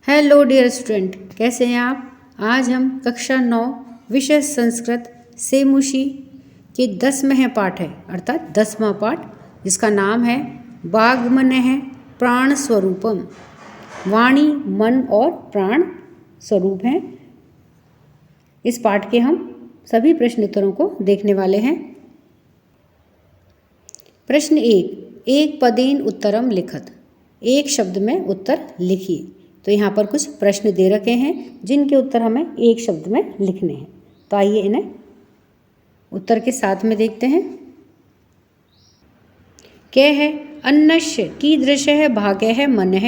Hello dear student, कैसे हैं आप। आज हम कक्षा 9 विषय संस्कृत सेमुशी के 10वें पाठ है अर्थात 10वां पाठ, जिसका नाम है वाग्मनः प्राण स्वरूपम। वाणी मन और प्राण स्वरूप हैं। इस पाठ के हम सभी प्रश्न उत्तरों को देखने वाले हैं। प्रश्न 1, एक पदेन उत्तरम लिखत। एक शब्द में उत्तर लिखिए। तो यहाँ पर कुछ प्रश्न दे रखे हैं जिनके उत्तर हमें एक शब्द में लिखने हैं। तो आइए इन्हें उत्तर के साथ में देखते हैं। क्या है? अन्नस्य कीदृशः भागः मनः।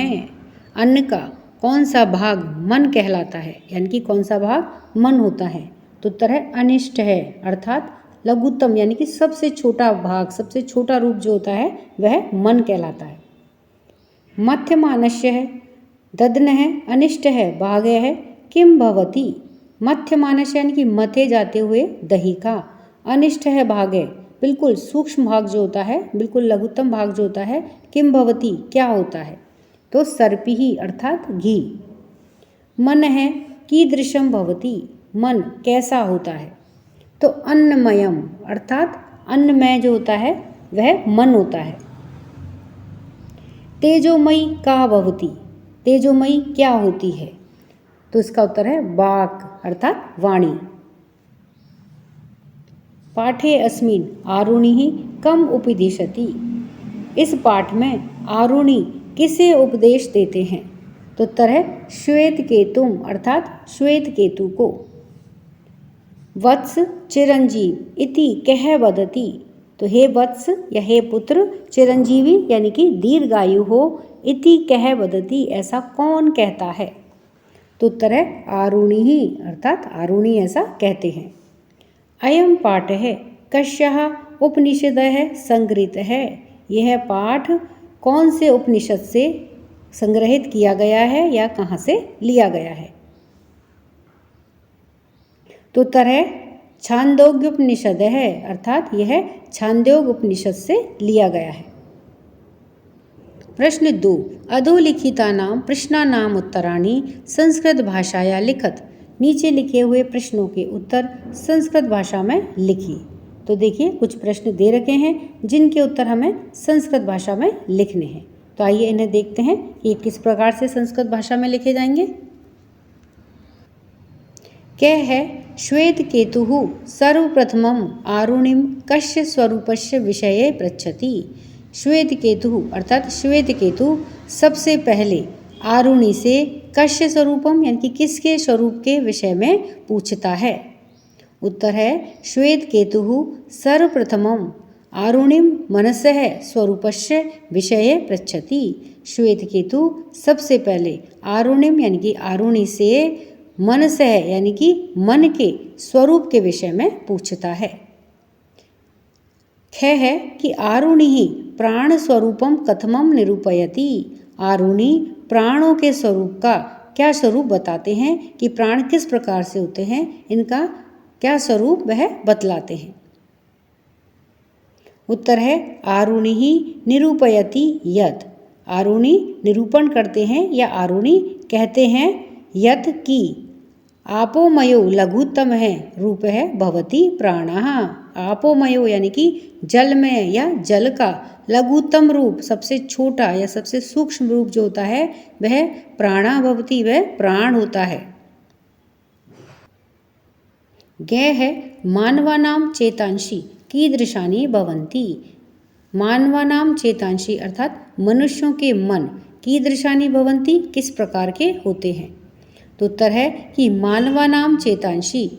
अन्न का कौन सा भाग मन कहलाता है, यानी कि कौन सा भाग मन होता है। तो उत्तर है अनिष्ट है, अर्थात लघुत्तम यानी कि सबसे छोटा भाग, सबसे छोटा रूप जो होता है वह मन कहलाता है। मध्यमानस्य है ददन है अनिष्ट है भाग है किम भवती। मध्यमानस्य यानी कि मथे जाते हुए दही का, अनिष्ट है भाग है बिल्कुल सूक्ष्म भाग जो होता है, बिल्कुल लघुत्तम भाग जो होता है, किम भवती क्या होता है। तो सर्पिही अर्थात घी। मन है कीदृशम भवती, मन कैसा होता है। तो अन्नमयम अर्थात अन्नमय जो होता है वह मन होता है। तेजोमयी का भवती, तेजोमयी क्या होती है। तो इसका उत्तर है वाक् अर्थात वाणी। पाठे अस्मिन् आरुणिः कम उपदिशति। इस पाठ में आरुणि किसे उपदेश देते हैं। तो उत्तर है श्वेत केतुम अर्थात श्वेत केतु को। वत्स चिरंजीव इति कह वदति। तो हे वत्स या हे पुत्र, चिरंजीवी यानी कि दीर्घायु हो, इति कह वदति ऐसा कौन कहता है। तो उत्तर है आरुणि ही अर्थात आरुणि ऐसा कहते हैं। अयम पाठ है कस्याः उपनिषदः संग्रहित है। यह पाठ कौन से उपनिषद से संग्रहित किया गया है या कहाँ से लिया गया है। तो उत्तर है छांदोग्य उपनिषद है, अर्थात यह छांदोग्य उपनिषद से लिया गया है। प्रश्न 2, अधोलिखितानां प्रश्नानां उत्तराणि संस्कृत भाषाया लिखत। नीचे लिखे हुए प्रश्नों के उत्तर संस्कृत भाषा में लिखिए। तो देखिए कुछ प्रश्न दे रखे हैं जिनके उत्तर हमें संस्कृत भाषा में लिखने हैं। तो आइए इन्हें देखते हैं कि किस प्रकार से संस्कृत भाषा में लिखे जाएंगे। क्या है? श्वेत केतुः सर्वप्रथमम् आरुणिं कस्य स्वरूपस्य विषये पृच्छति। श्वेत केतु अर्थात श्वेत केतु सबसे पहले आरुणि से कस्य स्वरूपम यानी कि किसके स्वरूप के विषय में पूछता है। उत्तर है श्वेत केतुः सर्वप्रथमम् आरुणिम मनसः स्वरूपस्य विषये पृच्छति। श्वेत केतु सबसे पहले आरुणिम यानी कि आरुणि से मनसः यानी कि मन के स्वरूप के विषय में पूछता है। ख है कि आरुणि ही प्राण स्वरूपम कथमम निरूपयति। आरुणि प्राणों के स्वरूप का क्या स्वरूप बताते हैं कि प्राण किस प्रकार से होते हैं, इनका क्या स्वरूप वह बतलाते हैं। उत्तर है आरुणि ही निरूपयति यत्। आरुणि निरूपण करते हैं या आरुणि कहते हैं यत् की आपोमयो लघुत्तम है रूप है भवति प्राणः। आपोमयो यानी कि जल में या जल का लघुत्तम रूप, सबसे छोटा या सबसे सूक्ष्म रूप जो होता है वह प्राणा भवति, वह प्राण होता है। ज्ञ है मानवानां चेतांशी कीदृशानि भवन्ति। मानवानां चेतांशी अर्थात मनुष्यों के मन कीदृशानि भवन्ति किस प्रकार के होते हैं। तो उत्तर है कि मानवानां चेतांशी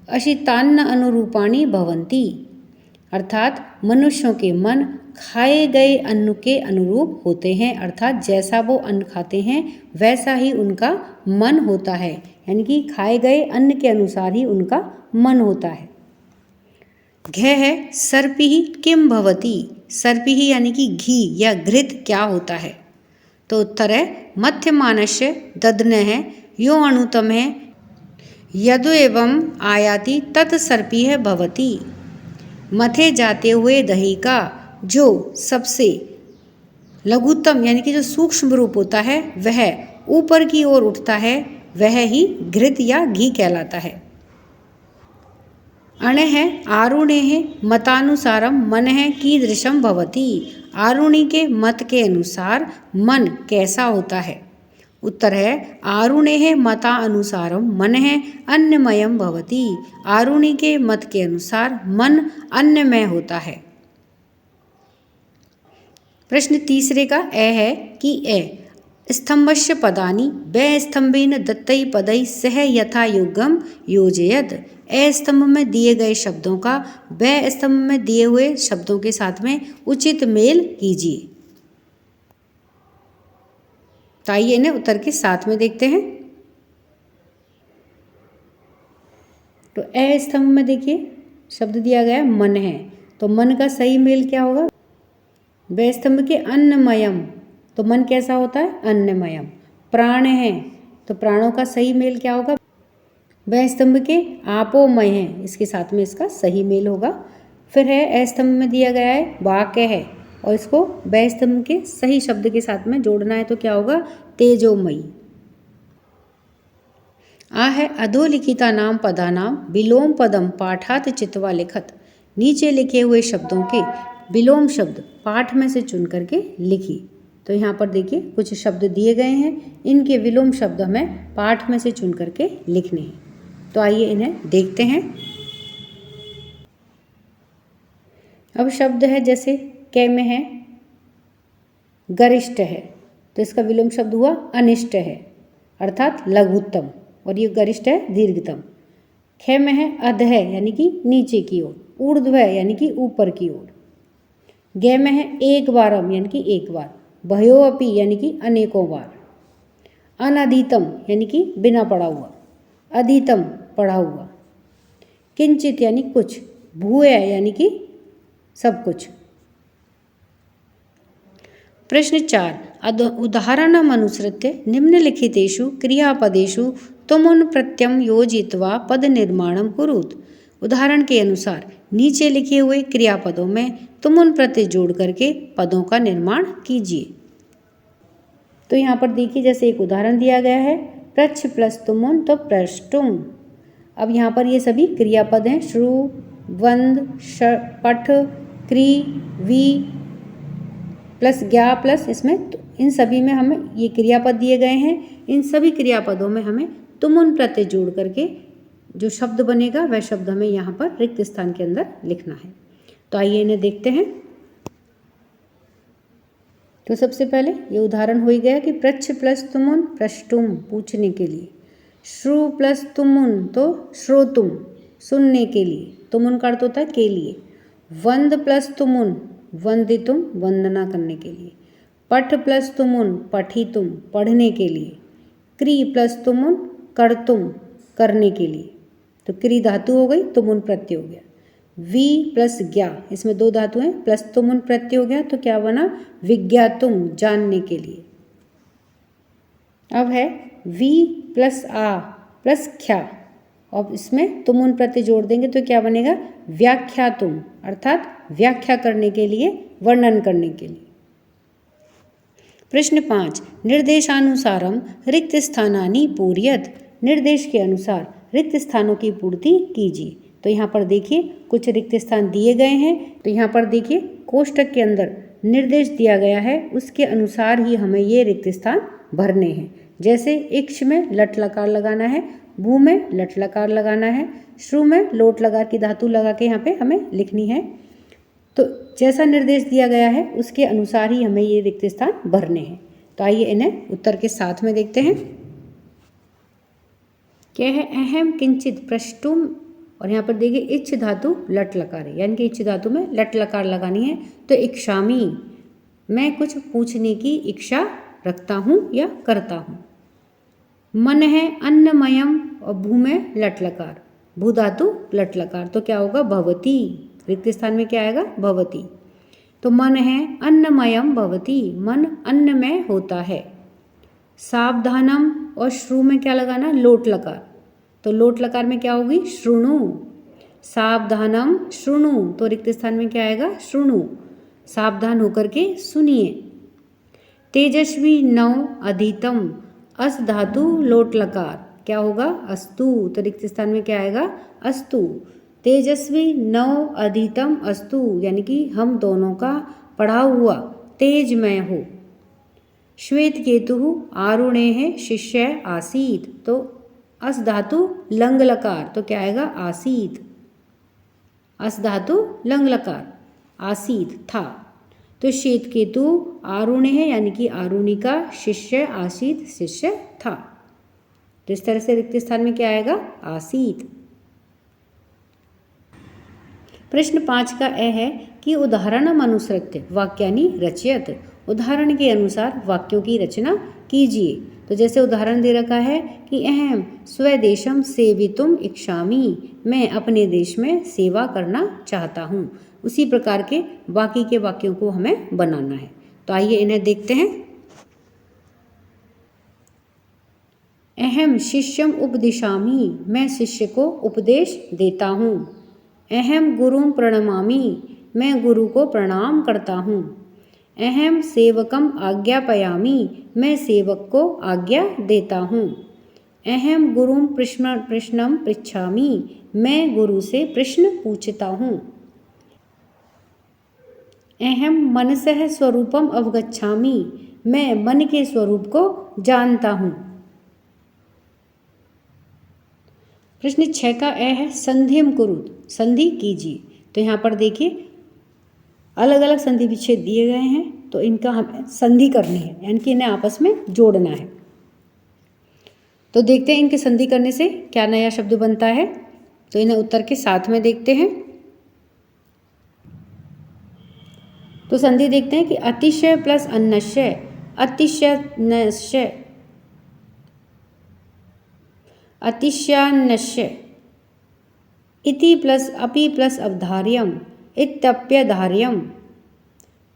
अशितान्न अनुरूपाणि भवन्ति। अर्थात मनुष्यों के मन खाए गए अन्न के अनुरूप होते हैं, अर्थात जैसा वो अन्न खाते हैं वैसा ही उनका मन होता है, यानी कि खाए गए अन्न के अनुसार ही उनका मन होता है। घ है सर्पिः किम भवति। सर्पिः यानी कि घी या घृत क्या होता है। तो उत्तर है मध्यमानस्य ददन है यो अणुतम है यदु एवं आयाति तत् सर्पिः भवति। मथे जाते हुए दही का जो सबसे लघुत्तम यानी कि जो सूक्ष्म रूप होता है वह ऊपर की ओर उठता है वह ही घृत या घी कहलाता है। अणः आरुणेः मतानुसारम मनः कीदृशं भवति। आरुणि के मत के अनुसार मन कैसा होता है। उत्तर है आरुणेः मतानुसारम मनः अन्नमयं भवति। आरुणि के मत के अनुसार मन अन्नमय होता है। प्रश्न तीसरे का है कि स्तंभस्य पदानि ब स्तंभेन दत्तै पदै सह यथा योगम योजयत। स्तंभ में दिए गए शब्दों का ब स्तंभ में दिए हुए शब्दों के साथ में उचित मेल कीजिए। तो आइए इन्हें उत्तर के साथ में देखते हैं। तो स्तंभ में देखिए शब्द दिया गया है मन है, तो मन का सही मेल क्या होगा। ब स्तंभ के अन्नमयम, तो मन कैसा होता है अन्नमयम। प्राण है, तो प्राणों का सही मेल क्या होगा। ब स्तंभ के आपोमय है, इसके साथ में इसका सही मेल होगा। फिर है स्तंभ में दिया गया है वाक्य है, और इसको ब स्तंभ के सही शब्द के साथ में जोड़ना है, तो क्या होगा तेजोमयी। है अधोलिखिता नाम पदानाम विलोम पदम पाठात चित्वा लिखत। नीचे लिखे हुए शब्दों के विलोम शब्द पाठ में से चुन करके लिखिए। तो यहाँ पर देखिए कुछ शब्द दिए गए हैं, इनके विलोम शब्द हमें पाठ में से चुन करके लिखने हैं। तो आइए इन्हें देखते हैं। अब शब्द है जैसे कै में है गरिष्ठ है, तो इसका विलोम शब्द हुआ अनिष्ट है, अर्थात लघुत्तम, और ये गरिष्ठ है दीर्घतम। ख में है अध है, यानी कि नीचे की ओर। ऊर्ध्व है, यानी कि ऊपर की ओर। ग में है एक बारम, यानी कि एक बार। भयो अपि, यानी कि अनेकों बार। अनधीतम, यानी कि बिना पढ़ा हुआ। अधीतम, पढ़ा हुआ। किंचित, यानी कुछ। भूय, यानी कि सब कुछ। प्रश्न 4 उदाहरणम् अनुसृत्य निम्नलिखितेषु क्रियापदेषु तुमुन प्रत्ययं योजित्वा पद निर्माणं कुरुत। उदाहरण के अनुसार नीचे लिखे हुए क्रियापदों में तुमुन प्रत्यय जोड़ करके पदों का निर्माण कीजिए। तो यहाँ पर देखिए जैसे एक उदाहरण दिया गया है प्रच्छ प्लस तुमुन, तो प्रष्टुम। अब यहाँ पर ये सभी क्रियापद हैं। श्रु, वंद, पठ, क्री, वी प्लस ज्ञा प्लस इसमें इन सभी में हमें ये क्रियापद दिए गए हैं। इन सभी क्रियापदों में हमें तुमुन प्रत्यय जोड़ करके जो शब्द बनेगा वह शब्द हमें यहाँ पर रिक्त स्थान के अंदर लिखना है। तो आइए इन्हें देखते हैं। तो सबसे पहले ये उदाहरण हो ही गया कि प्रच्छ प्लस तुमुन प्रष्टुम, पूछने के लिए। श्रु प्लस तुमुन, तो श्रोतुम, सुनने के लिए। तुमुन का अर्थ होता है के लिए। वंद प्लस तुमुन, वंदितुम, वंदना करने के लिए। पठ प्लस तुमुन, पठितुम, पढ़ने के लिए। क्री प्लस तुमुन, कर्तुम, करने के लिए। तो क्री धातु हो गई, तुमुन प्रत्यय हो गया। वी प्लस ज्ञा, इसमें दो धातु हैं, प्लस तुमुन प्रत्यय हो गया, तो क्या बना विज्ञातुम, जानने के लिए। अब है वी प्लस आ प्लस ख्या, अब इसमें तुमुन प्रत्यय जोड़ देंगे तो क्या बनेगा व्याख्यातुम, अर्थात व्याख्या करने के लिए, वर्णन करने के लिए। प्रश्न 5 निर्देशानुसारम रिक्त स्थानानि पूरयत। निर्देश के अनुसार रिक्त स्थानों की पूर्ति कीजिए। तो यहाँ पर देखिए कुछ रिक्त स्थान दिए गए हैं। तो यहाँ पर देखिए कोष्टक के अंदर निर्देश दिया गया है, उसके अनुसार ही हमें ये रिक्त स्थान भरने हैं। जैसे इक्ष में लट लकार लगाना है, भू में लट लकार लगाना है, श्रु में लोट लकार की धातु लगा के यहाँ पे हमें लिखनी है। तो जैसा निर्देश दिया गया है उसके अनुसार ही हमें ये रिक्त स्थान भरने हैं। तो आइए इन्हें उत्तर के साथ में देखते हैं। क्या है अहम किंचित प्रष्टुम, और यहाँ पर देखिए इच्छ धातु लट लकार है, यानी कि इच्छ धातु में लट लकार लगानी है। तो इक्षामी, मैं कुछ पूछने की इच्छा रखता हूँ या करता हूँ। मन है अन्नमयम, और भू में लट लकार, भू धातु लट लकार, तो क्या होगा भवती। रिक्त स्थान में क्या आएगा भवती। तो मन है अन्नमयम भवती, मन अन्नमय होता है। सावधानम, और श्रु में क्या लगाना लोट लकार, तो लोट लकार में क्या होगी श्रुणु। सावधानम श्रुणु, तो रिक्त स्थान में क्या आएगा श्रुणु, सावधान होकर के सुनिए। तेजस्वी नव अधीतम, अस धातु लोट लकार क्या होगा? अस्तु। तो रिक्त स्थान में क्या आएगा? अस्तु। तेजस्वी नव अधितम अस्तु यानी कि हम दोनों का पढ़ा हुआ तेजमय हो। श्वेत केतु आरुणे है शिष्य आसीत। तो अस धातु लंग लकार तो क्या आएगा? आसीत। अस धातु लंग लकार आसीत था। तो श्वेत केतु आरुणे है यानी कि आरुणि का शिष्य आसीत शिष्य था। तो इस तरह से रिक्त स्थान में क्या आएगा? आसीत। प्रश्न 5 का ए है कि उदाहरणम अनुसृत्य वाक्यानि रचयत। उदाहरण के अनुसार वाक्यों की रचना कीजिए। तो जैसे उदाहरण दे रखा है कि अहम स्वदेशम सेवितुम इच्छामि, मैं अपने देश में सेवा करना चाहता हूँ। उसी प्रकार के बाकी के वाक्यों को हमें बनाना है। तो आइए इन्हें देखते हैं। अहम शिष्यम उपदिशामि, मैं शिष्य को उपदेश देता हूँ। अहम गुरुम प्रणमामि, मैं गुरु को प्रणाम करता हूँ। अहम सेवकम आज्ञापयामि, मैं सेवक को आज्ञा देता हूँ। अहम गुरुम प्रश्नम पृच्छामि, मैं गुरु से प्रश्न पूछता हूँ। अहम मनसः स्वरूपम अवगच्छामि, मैं मन के स्वरूप को जानता हूँ। प्रश्न 6 का ए है संधिम कुरुत, संधि कीजिए। तो यहाँ पर देखिए अलग अलग संधि विच्छेद दिए गए हैं, तो इनका हमें संधि करनी है यानी कि इन्हें आपस में जोड़ना है। तो देखते हैं इनके संधि करने से क्या नया शब्द बनता है। तो इन्हें उत्तर के साथ में देखते हैं। तो संधि देखते हैं कि अतिशय प्लस अन्नशय, अतिशयनश्य, अतिशयान्नश्य, इति प्लस अपि प्लस अवधार्यम, इत्यप्यधार्यम,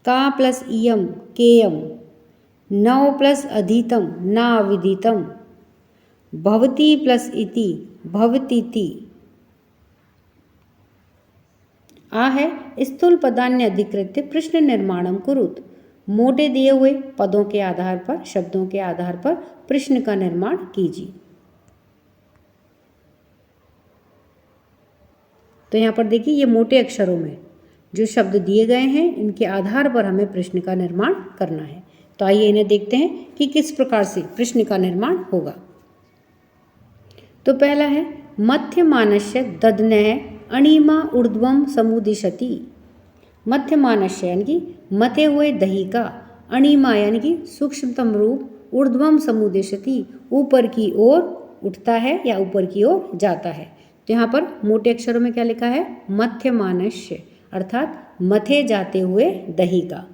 का प्लस इयम केयम, नव प्लस अधीतम नाविदितम, भवति प्लस इति भवतीति। आ है स्थूल पदान्य अधिकृत्य प्रश्न निर्माणम कुरुत, मोटे दिए हुए पदों के आधार पर शब्दों के आधार पर प्रश्न का निर्माण कीजिए। तो यहाँ पर देखिए ये मोटे अक्षरों में जो शब्द दिए गए हैं इनके आधार पर हमें प्रश्न का निर्माण करना है। तो आइए इन्हें देखते हैं कि किस प्रकार से प्रश्न का निर्माण होगा। तो पहला है मध्यमानस्य ददनः अणिमा ऊर्ध्वम समुदिशति। मध्यमानस्य यानी कि मथे हुए दही का, अणिमा यानी कि सूक्ष्मतम रूप, ऊर्ध्वम समुदिशति ऊपर की ओर उठता है या ऊपर की ओर जाता है। तो यहाँ पर मोटे अक्षरों में क्या लिखा है? मध्यमानस्य अर्थात मथे जाते हुए दही का।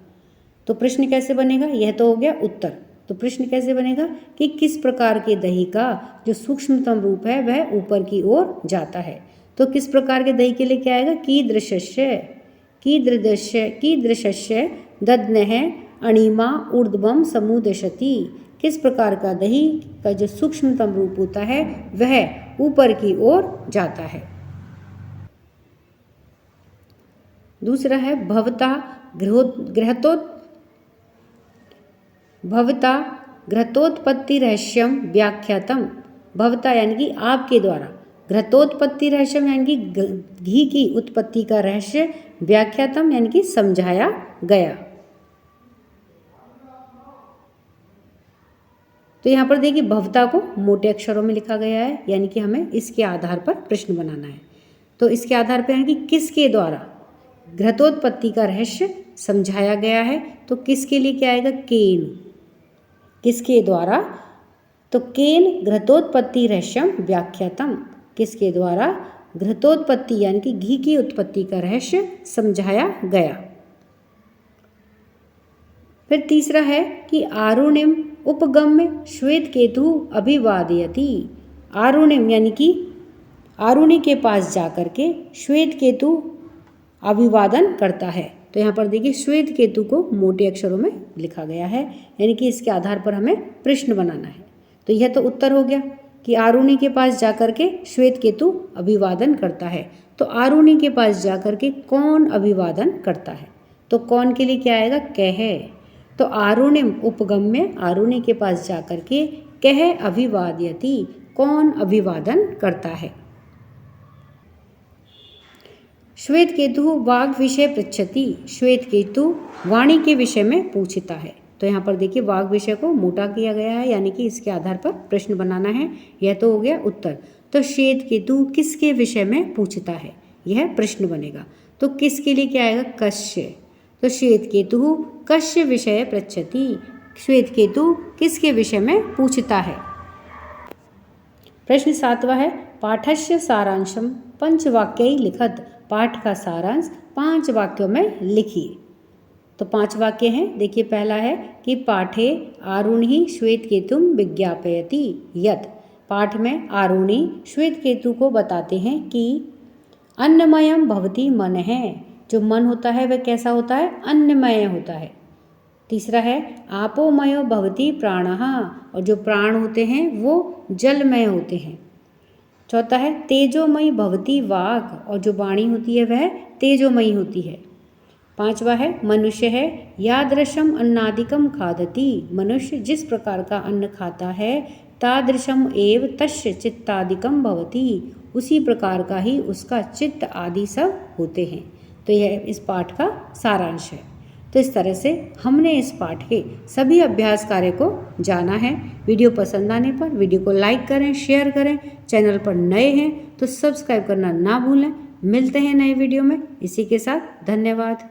तो प्रश्न कैसे बनेगा? यह तो हो गया उत्तर। तो प्रश्न कैसे बनेगा कि किस प्रकार के दही का जो सूक्ष्मतम रूप है वह ऊपर की ओर जाता है। तो किस प्रकार के दही के लिए क्या आएगा? कीदृशस्य, कीदृशस्य, कीदृशस्य ददनः अणिमा ऊर्ध्वम समुदशति। किस प्रकार का दही का जो सूक्ष्मतम रूप होता है वह ऊपर की ओर जाता है। दूसरा है भवता घृतोत्पत्ति रहस्यम व्याख्यातम। भवता यानी कि आपके द्वारा, घृतोत्पत्ति रहस्यम यानी कि घी की उत्पत्ति का रहस्य, व्याख्यातम यानी कि समझाया गया। तो यहाँ पर देखिए भवता को मोटे अक्षरों में लिखा गया है यानी कि हमें इसके आधार पर प्रश्न बनाना है। तो इसके आधार पर यानी कि किसके द्वारा घृतोत्पत्ति का रहस्य समझाया गया है। तो किसके लिए क्या आएगा? केन, किसके द्वारा? तो केन घृतोत्पत्ति रहस्यम व्याख्यातम, किसके द्वारा घृतोत्पत्ति यानी कि घी की उत्पत्ति का रहस्य समझाया गया। फिर तीसरा है कि आरुणिम उपगम्य श्वेत केतु अभिवादयति। आरुणिम यानी कि आरुणि के पास जाकर के श्वेत केतु अभिवादन करता है। तो यहाँ पर देखिए श्वेत केतु को मोटे अक्षरों में लिखा गया है यानी कि इसके आधार पर हमें प्रश्न बनाना है। तो यह तो उत्तर हो गया कि आरुणि के पास जाकर के श्वेत केतु अभिवादन करता है। तो आरुणि के पास जाकर के कौन अभिवादन करता है? तो कौन के लिए क्या आएगा? कह। तो आरुणिम उपगम्य, आरुणि के पास जाकर के कह अभिवादयति, कौन अभिवादन करता है। श्वेत केतु वाग विषय पृच्छति, श्वेत केतु वाणी के विषय में पूछता है। तो यहाँ पर देखिए वाग विषय को मोटा किया गया है, यानी कि इसके आधार पर प्रश्न बनाना है। यह तो हो गया उत्तर। तो श्वेत केतु किसके विषय में पूछता है, यह प्रश्न बनेगा। तो किसके लिए क्या आएगा, कस्य। तो श्वेत केतु कस्य विषय पृच्छति, श्वेत केतु किसके विषय में पूछता है। प्रश्न 7वां है पाठस्य सारांशम पंचवाक्यई लिखत, पाठ का सारांश 5 वाक्यों में लिखिए। तो 5 वाक्य हैं। देखिए पहला है कि पाठे आरुणि श्वेत केतुम विज्ञापयति यत्, पाठ में आरुणि श्वेत केतु को बताते हैं कि अन्नमयम भवति मन है, जो मन होता है वह कैसा होता है, अन्नमय होता है। तीसरा है आपोमयो भवति प्राणः, और जो प्राण होते हैं वो जलमय होते हैं। चौथा है तेजोमयी भवति वाक्, और जो वाणी होती है वह तेजोमयी होती है। 5वां है मनुष्य है यादृशम अन्नादिकम खादति, मनुष्य जिस प्रकार का अन्न खाता है तादृशम एव तस्य चित्तादिकम भवति, उसी प्रकार का ही उसका चित्त आदि सब होते हैं। तो यह इस पाठ का सारांश है। तो इस तरह से हमने इस पाठ के सभी अभ्यास कार्य को जाना है। वीडियो पसंद आने पर वीडियो को लाइक करें, शेयर करें। चैनल पर नए हैं तो सब्सक्राइब करना ना भूलें। मिलते हैं नए वीडियो में। इसी के साथ धन्यवाद।